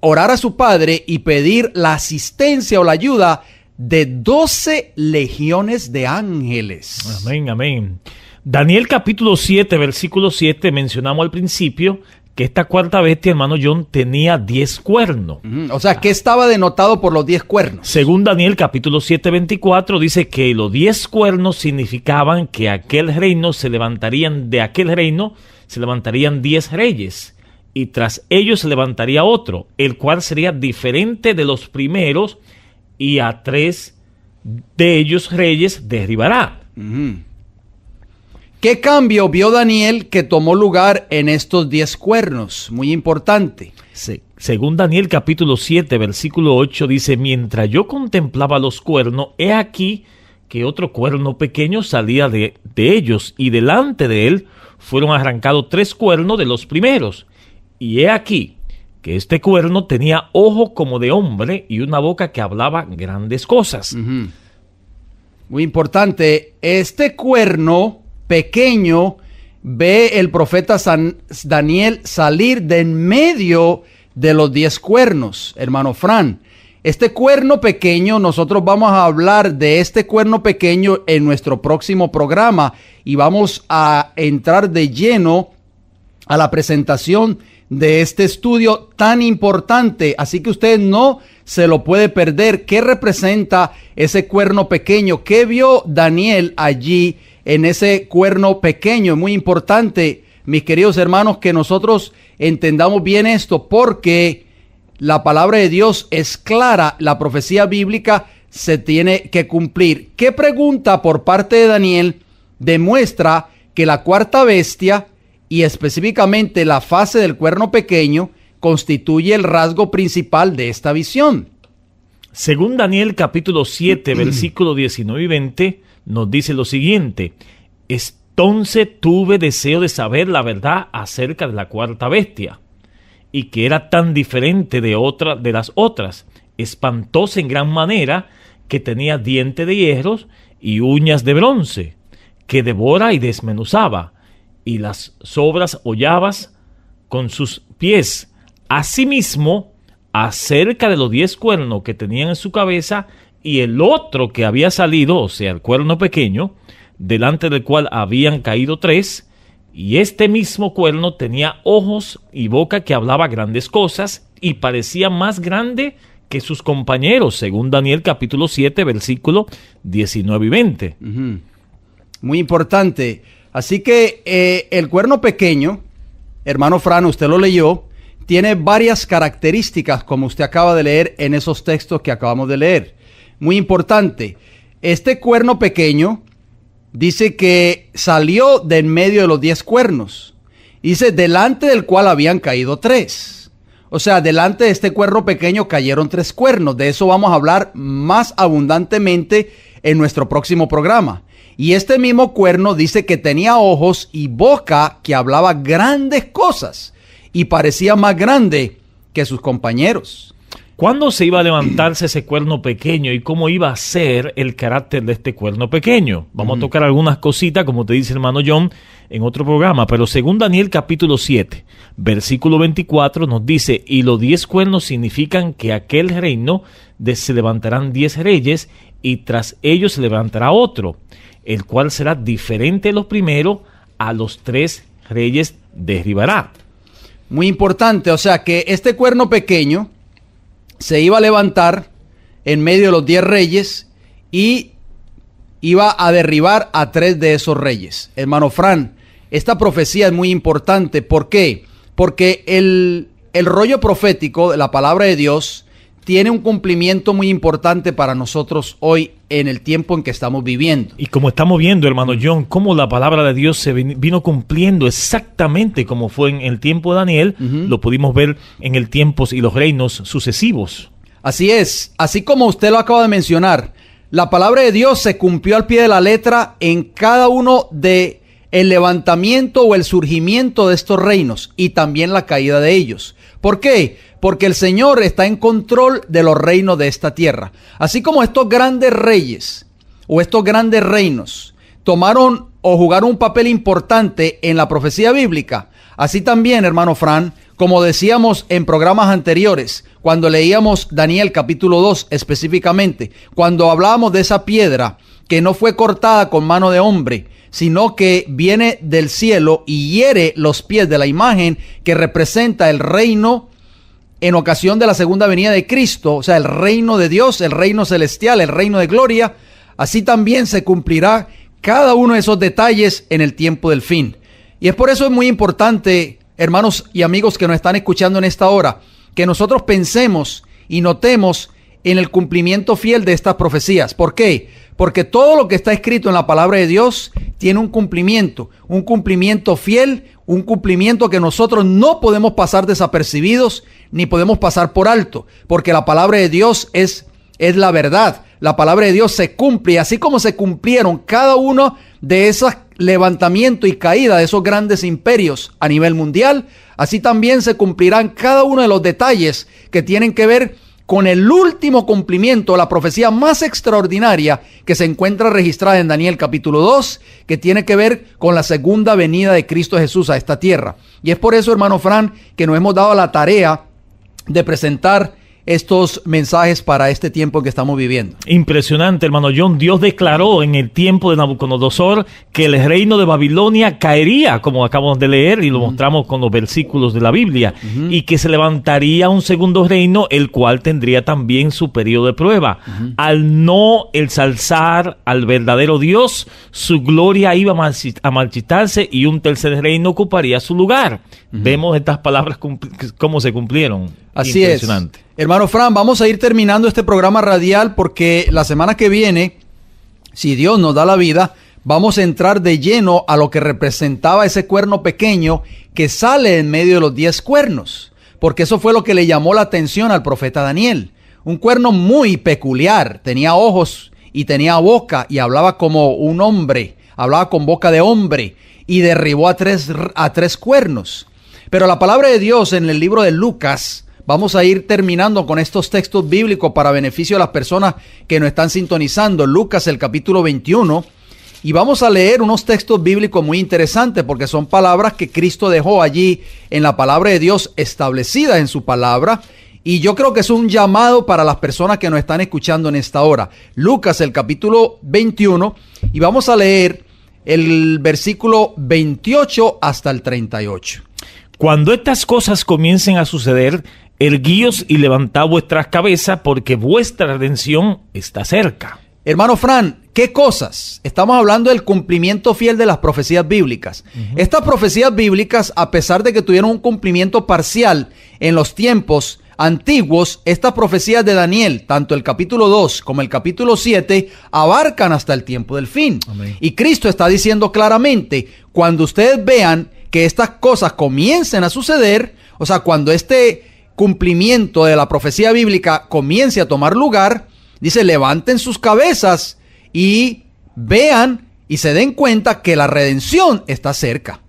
orar a su Padre y pedir la asistencia o la ayuda de 12 legiones de ángeles. Amén, amén. Daniel capítulo 7, versículo 7, mencionamos al principio que esta cuarta bestia, hermano John, tenía 10 cuernos. O sea, ¿qué estaba denotado por los 10 cuernos? Según Daniel capítulo 7, 24, dice que los 10 cuernos significaban que de aquel reino se levantarían 10 reyes, y tras ellos se levantaría otro, el cual sería diferente de los primeros, y a 3 de ellos reyes derribará. ¿Qué cambio vio Daniel que tomó lugar en estos 10 cuernos? Muy importante. Sí. Según Daniel capítulo 7, versículo 8, dice: mientras yo contemplaba los cuernos, he aquí que otro cuerno pequeño salía de ellos, y delante de él fueron arrancados 3 cuernos de los primeros. Y he aquí que este cuerno tenía ojo como de hombre y una boca que hablaba grandes cosas. Uh-huh. Muy importante, este cuerno pequeño ve el profeta Daniel salir de en medio de los 10 cuernos, hermano Fran. Este cuerno pequeño, nosotros vamos a hablar de este cuerno pequeño en nuestro próximo programa y vamos a entrar de lleno a la presentación de este estudio tan importante. Así que usted no se lo puede perder. ¿Qué representa ese cuerno pequeño? ¿Qué vio Daniel allí en ese cuerno pequeño? Es muy importante, mis queridos hermanos, que nosotros entendamos bien esto, porque la palabra de Dios es clara, la profecía bíblica se tiene que cumplir. ¿Qué pregunta por parte de Daniel demuestra que la cuarta bestia, y específicamente la fase del cuerno pequeño, constituye el rasgo principal de esta visión? Según Daniel capítulo 7, versículo 19 y 20, nos dice lo siguiente: entonces tuve deseo de saber la verdad acerca de la cuarta bestia, y que era tan diferente de las otras, espantosa en gran manera, que tenía dientes de hierro y uñas de bronce, que devora y desmenuzaba, y las sobras hollabas con sus pies. Asimismo, acerca de los 10 cuernos que tenían en su cabeza, y el otro que había salido, o sea, el cuerno pequeño, delante del cual habían caído 3, y este mismo cuerno tenía ojos y boca que hablaba grandes cosas, y parecía más grande que sus compañeros, según Daniel capítulo 7, versículo 19 y 20. Uh-huh. Muy importante. Así que el cuerno pequeño, hermano Fran, usted lo leyó, tiene varias características, como usted acaba de leer en esos textos que acabamos de leer. Muy importante. Este cuerno pequeño dice que salió de en medio de los 10 cuernos. Dice, delante del cual habían caído 3. O sea, delante de este cuerno pequeño cayeron 3 cuernos. De eso vamos a hablar más abundantemente en nuestro próximo programa. Y este mismo cuerno dice que tenía ojos y boca que hablaba grandes cosas y parecía más grande que sus compañeros. ¿Cuándo se iba a levantarse ese cuerno pequeño y cómo iba a ser el carácter de este cuerno pequeño? Vamos a tocar algunas cositas, como te dice hermano John, en otro programa. Pero según Daniel capítulo 7, versículo 24, nos dice: y los 10 cuernos significan que aquel reino se levantarán 10 reyes, y tras ellos se levantará otro, el cual será diferente de los primeros, a los 3 reyes derribará. Muy importante, o sea que este cuerno pequeño se iba a levantar en medio de los 10 reyes y iba a derribar a 3 de esos reyes. Hermano Fran, esta profecía es muy importante. ¿Por qué? Porque el rollo profético de la palabra de Dios tiene un cumplimiento muy importante para nosotros hoy en el tiempo en que estamos viviendo. Y como estamos viendo, hermano John, cómo la palabra de Dios se vino cumpliendo exactamente como fue en el tiempo de Daniel, lo pudimos ver en el tiempo y los reinos sucesivos. Así es, así como usted lo acaba de mencionar, la palabra de Dios se cumplió al pie de la letra en cada uno de el levantamiento o el surgimiento de estos reinos y también la caída de ellos. ¿Por qué? Porque el Señor está en control de los reinos de esta tierra. Así como estos grandes reyes o estos grandes reinos tomaron o jugaron un papel importante en la profecía bíblica, así también, hermano Fran, como decíamos en programas anteriores, cuando leíamos Daniel capítulo 2 específicamente, cuando hablábamos de esa piedra que no fue cortada con mano de hombre, sino que viene del cielo y hiere los pies de la imagen que representa el reino en ocasión de la segunda venida de Cristo, o sea, el reino de Dios, el reino celestial, el reino de gloria. Así también se cumplirá cada uno de esos detalles en el tiempo del fin. Y es por eso es muy importante, hermanos y amigos que nos están escuchando en esta hora, que nosotros pensemos y notemos en el cumplimiento fiel de estas profecías. ¿Por qué? Porque todo lo que está escrito en la palabra de Dios tiene un cumplimiento fiel, un cumplimiento que nosotros no podemos pasar desapercibidos ni podemos pasar por alto, porque la palabra de Dios es la verdad. La palabra de Dios se cumple, y así como se cumplieron cada uno de esos levantamientos y caída de esos grandes imperios a nivel mundial, así también se cumplirán cada uno de los detalles que tienen que ver con el último cumplimiento, la profecía más extraordinaria que se encuentra registrada en Daniel capítulo 2, que tiene que ver con la segunda venida de Cristo Jesús a esta tierra. Y es por eso, hermano Fran, que nos hemos dado la tarea de presentar estos mensajes para este tiempo que estamos viviendo. Impresionante, hermano John. Dios declaró en el tiempo de Nabucodonosor que el reino de Babilonia caería, como acabamos de leer y lo mostramos con los versículos de la Biblia, y que se levantaría un segundo reino, el cual tendría también su periodo de prueba. Al no ensalzar al verdadero Dios, su gloria iba a marchitarse y un tercer reino ocuparía su lugar. Vemos estas palabras cómo se cumplieron. Así es. Hermano Fran, vamos a ir terminando este programa radial porque la semana que viene, si Dios nos da la vida, vamos a entrar de lleno a lo que representaba ese cuerno pequeño que sale en medio de los 10 cuernos, porque eso fue lo que le llamó la atención al profeta Daniel. Un cuerno muy peculiar, tenía ojos y tenía boca y hablaba como un hombre, hablaba con boca de hombre y derribó a tres cuernos. Pero la palabra de Dios en el libro de Lucas, vamos a ir terminando con estos textos bíblicos para beneficio de las personas que nos están sintonizando. Lucas, el capítulo 21, y vamos a leer unos textos bíblicos muy interesantes porque son palabras que Cristo dejó allí en la palabra de Dios, establecidas en su palabra. Y yo creo que es un llamado para las personas que nos están escuchando en esta hora. Lucas, el capítulo 21, y vamos a leer el versículo 28 hasta el 38. Cuando estas cosas comiencen a suceder, erguíos y levantad vuestras cabezas, porque vuestra redención está cerca. Hermano Fran, ¿qué cosas? Estamos hablando del cumplimiento fiel de las profecías bíblicas. Estas profecías bíblicas, a pesar de que tuvieron un cumplimiento parcial en los tiempos antiguos, estas profecías de Daniel, tanto el capítulo 2 como el capítulo 7, abarcan hasta el tiempo del fin. Amén. Y Cristo está diciendo claramente, cuando ustedes vean que estas cosas comiencen a suceder, o sea, cuando este cumplimiento de la profecía bíblica comience a tomar lugar, dice, levanten sus cabezas y vean y se den cuenta que la redención está cerca.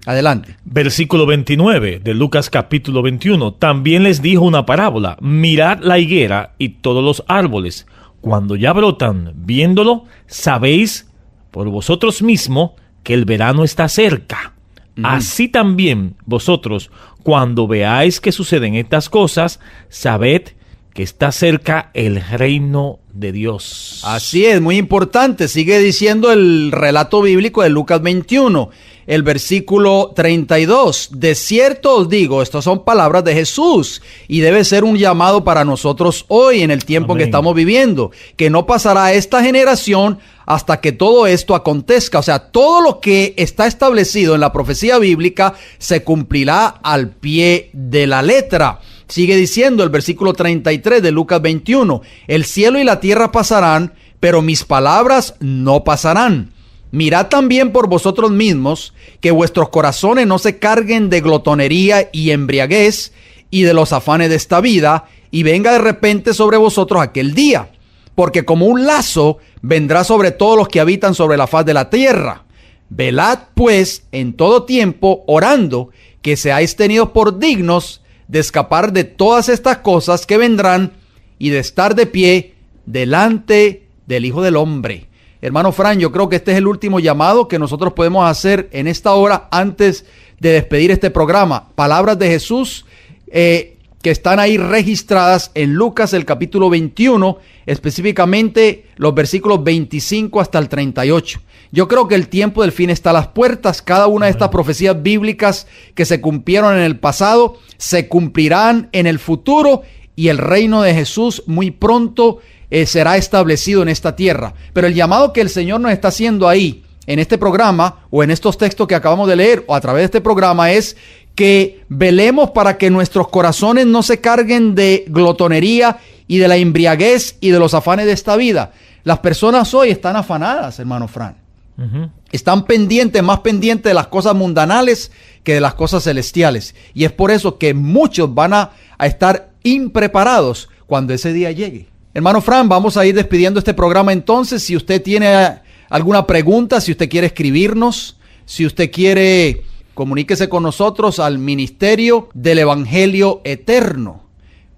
Adelante. Versículo 29 de Lucas capítulo 21. También les dijo una parábola. Mirad la higuera y todos los árboles. Cuando ya brotan, viéndolo, sabéis por vosotros mismos que el verano está cerca. Así también vosotros, cuando veáis que suceden estas cosas, sabed que está cerca el reino de Dios. Así es, muy importante. Sigue diciendo el relato bíblico de Lucas 21, el versículo 32. De cierto os digo, estas son palabras de Jesús y debe ser un llamado para nosotros hoy en el tiempo que estamos viviendo, que no pasará esta generación hasta que todo esto acontezca. O sea, todo lo que está establecido en la profecía bíblica se cumplirá al pie de la letra. Sigue diciendo el versículo 33 de Lucas 21, el cielo y la tierra pasarán, pero mis palabras no pasarán. Mirad también por vosotros mismos, que vuestros corazones no se carguen de glotonería y embriaguez y de los afanes de esta vida, y venga de repente sobre vosotros aquel día, porque como un lazo vendrá sobre todos los que habitan sobre la faz de la tierra. Velad pues en todo tiempo, orando, que seáis tenidos por dignos de escapar de todas estas cosas que vendrán y de estar de pie delante del Hijo del Hombre. Hermano Fran, yo creo que este es el último llamado que nosotros podemos hacer en esta hora antes de despedir este programa. Palabras de Jesús que están ahí registradas en Lucas, el capítulo 21, específicamente los versículos 25 hasta el 38. Yo creo que el tiempo del fin está a las puertas. Cada una de estas profecías bíblicas que se cumplieron en el pasado se cumplirán en el futuro y el reino de Jesús muy pronto será establecido en esta tierra. Pero el llamado que el Señor nos está haciendo ahí en este programa o en estos textos que acabamos de leer o a través de este programa es que velemos para que nuestros corazones no se carguen de glotonería y de la embriaguez y de los afanes de esta vida. Las personas hoy están afanadas, hermano Fran. Están pendientes, más pendientes de las cosas mundanales que de las cosas celestiales. Y es por eso que muchos van a estar impreparados cuando ese día llegue. Hermano Fran, vamos a ir despidiendo este programa entonces. Si usted tiene alguna pregunta, si usted quiere escribirnos, si usted quiere, comuníquese con nosotros al Ministerio del Evangelio Eterno.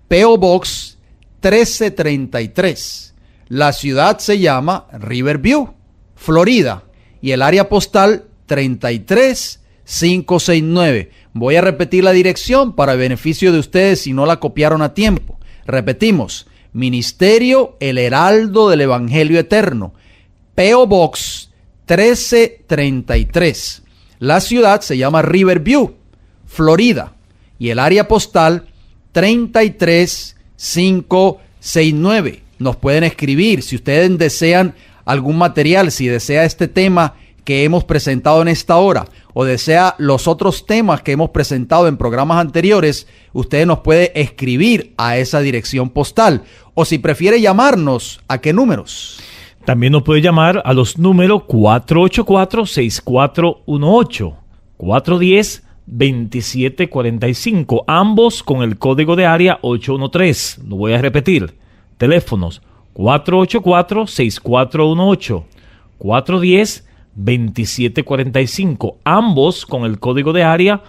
P.O. Box 1333. La ciudad se llama Riverview, Florida. Y el área postal 33569. Voy a repetir la dirección para el beneficio de ustedes si no la copiaron a tiempo. Repetimos, Ministerio El Heraldo del Evangelio Eterno, P.O. Box 1333. La ciudad se llama Riverview, Florida. Y el área postal 33569. Nos pueden escribir si ustedes desean algún material, si desea este tema que hemos presentado en esta hora o desea los otros temas que hemos presentado en programas anteriores, usted nos puede escribir a esa dirección postal. O si prefiere llamarnos, ¿a qué números? También nos puede llamar a los números 484-6418, 410-2745, ambos con el código de área 813. Lo voy a repetir. Teléfonos 484-6418, 410-2745, ambos con el código de área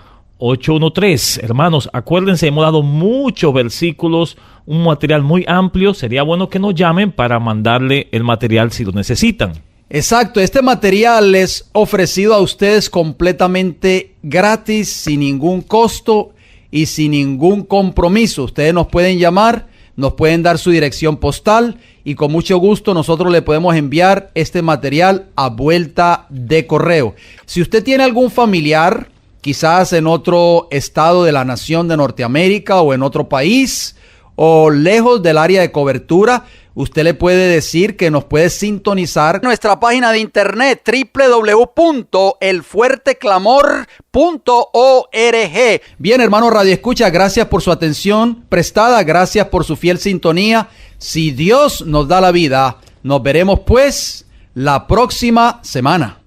813. Hermanos, acuérdense, hemos dado muchos versículos, un material muy amplio. Sería bueno que nos llamen para mandarle el material si lo necesitan. Exacto, este material es ofrecido a ustedes completamente gratis, sin ningún costo y sin ningún compromiso. Ustedes nos pueden llamar, nos pueden dar su dirección postal y con mucho gusto nosotros le podemos enviar este material a vuelta de correo. Si usted tiene algún familiar, quizás en otro estado de la nación de Norteamérica o en otro país o lejos del área de cobertura, usted le puede decir que nos puede sintonizar nuestra página de internet www.elfuerteclamor.org. Bien, hermano Radio Escucha, gracias por su atención prestada, gracias por su fiel sintonía. Si Dios nos da la vida, nos veremos pues la próxima semana.